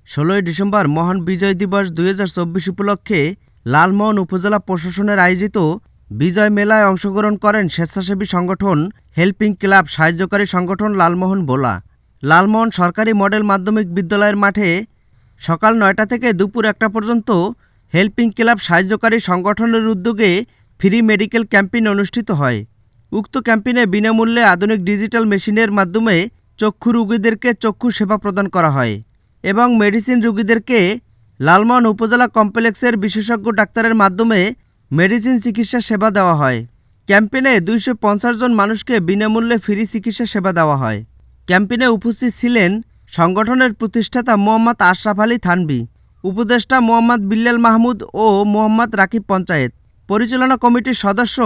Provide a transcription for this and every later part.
16ই December মহান বিজয় দিবস 2024 উপলক্ষে লালমোহন উপজেলা প্রশাসনের আয়োজিত বিজয় মেলায় অংশগ্রহণ করেন স্বেচ্ছাসেবী সংগঠন হেল্পিং ক্লাব সাহায্যকারী সংগঠন লালমোহন ভোলা। লালমোহন সরকারি মডেল মাধ্যমিক বিদ্যালয়ের মাঠে সকাল 9টা থেকে দুপুর 1টা পর্যন্ত হেল্পিং ক্লাব সাহায্যকারী সংগঠনের উদ্যোগে ফ্রি মেডিকেল ক্যাম্পেইন অনুষ্ঠিত হয়। উক্ত ক্যাম্পেইনে বিনামূল্যে আধুনিক ডিজিটাল মেশিনের মাধ্যমে চক্ষু রোগীদেরকে চক্ষু সেবা প্রদান করা হয় এবং মেডিসিন রোগীদেরকে লালমোহন উপজেলা কমপ্লেক্সের বিশেষজ্ঞ ডাক্তারের মাধ্যমে মেডিসিন চিকিৎসা সেবা দেওয়া হয়। ক্যাম্পেইনে 250 জন মানুষকে বিনামূল্যে ফ্রি চিকিৎসা সেবা দেওয়া হয়। ক্যাম্পেইনে উপস্থিত ছিলেন সংগঠনের প্রতিষ্ঠাতা মোহাম্মদ আশরাফ আলী থানভী, উপদেষ্টা মোহাম্মদ বিল্লাল মাহমুদ ও মোহাম্মদ রাকিব পঞ্চায়েত, পরিচালনা কমিটির সদস্য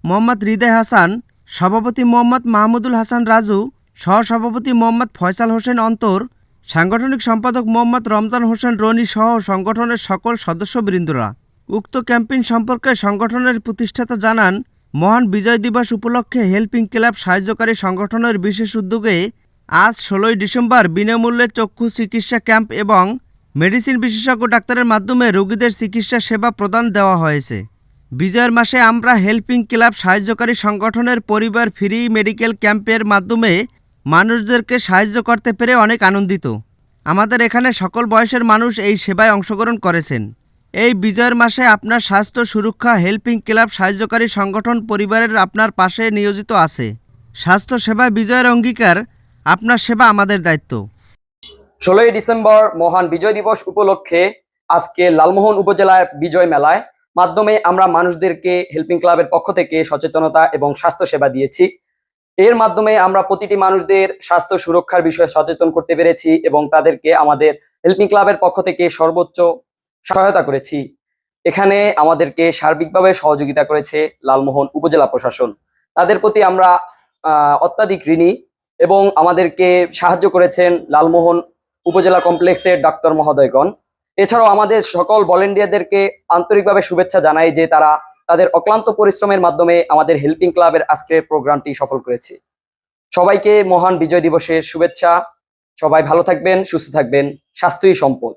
মোহাম্মদ হৃদয় হাসান, সভাপতি মোহাম্মদ মাহমুদুল হাসান রাজু, সহসভাপতি মোহাম্মদ ফয়সাল হোসেন অন্তর, সাংগঠনিক সম্পাদক মোহাম্মদ রমজান হোসেন রনি সহ সংগঠনের সকল সদস্যবৃন্দরা। উক্ত ক্যাম্পেইন সম্পর্কে সংগঠনের প্রতিষ্ঠাতা জানান, মহান বিজয় দিবস উপলক্ষে হেল্পিং ক্লাব সাহায্যকারী সংগঠনের বিশেষ উদ্যোগে আজ 16ই ডিসেম্বর বিনামূল্যে চক্ষু চিকিৎসা ক্যাম্প এবং মেডিসিন বিশেষজ্ঞ ডাক্তারের মাধ্যমে রোগীদের চিকিৎসা সেবা প্রদান দেওয়া হয়েছে। বিজয়ের মাসে আমরা হেল্পিং ক্লাব সাহায্যকারী সংগঠনের পরিবার ফ্রি মেডিকেল ক্যাম্পের মাধ্যমে মানুষদেরকে সাহায্য করতে পেরে অনেক আনন্দিত। আমাদের এখানে সকল বয়সের মানুষ এই সেবায় অংশগ্রহণ করেছেন। এই বিজয়ের মাসে আপনার স্বাস্থ্য সুরক্ষা হেল্পিং ক্লাব সাহায্যকারী সংগঠন পরিবারের আপনার পাশে নিয়োজিত আছে। স্বাস্থ্য সেবা বিজয়ের অঙ্গীকার, আপনার সেবা আমাদের দায়িত্ব। 16ই ডিসেম্বর মহান বিজয় দিবস উপলক্ষে আজকে লালমোহন উপজেলার বিজয় মেলায় মাধ্যমে আমরা মানুষদেরকে হেল্পিং ক্লাবের পক্ষ থেকে সচেতনতা এবং স্বাস্থ্য সেবা দিয়েছি। এর মাধ্যমে আমরা প্রতিটি মানুষদের স্বাস্থ্য সুরক্ষার বিষয়ে সচেতন করতে পেরেছি এবং তাদেরকে আমাদের হেল্পিং ক্লাবের পক্ষ থেকে সর্বোচ্চ সহায়তা করেছি। এখানে আমাদেরকে সার্বিকভাবে সহযোগিতা করেছে লালমোহন উপজেলা প্রশাসন। তাদের প্রতি আমরা অত্যাধিক ঋণী এবং আমাদেরকে সাহায্য করেছেন লালমোহন উপজেলা কমপ্লেক্সের ডাক্তার মহোদয়গণ। এছাড়াও আমাদের সকল ভলেন্টিয়ারদেরকে আন্তরিকভাবে শুভেচ্ছা জানাই যে তারা তাদের অক্লান্ত পরিশ্রমের মাধ্যমে আমাদের হেল্পিং ক্লাবের আজকের প্রোগ্রামটি সফল করেছে। সবাইকে মহান বিজয় দিবসের শুভেচ্ছা। সবাই ভালো থাকবেন, সুস্থ থাকবেন। স্বাস্থ্যই সম্পদ।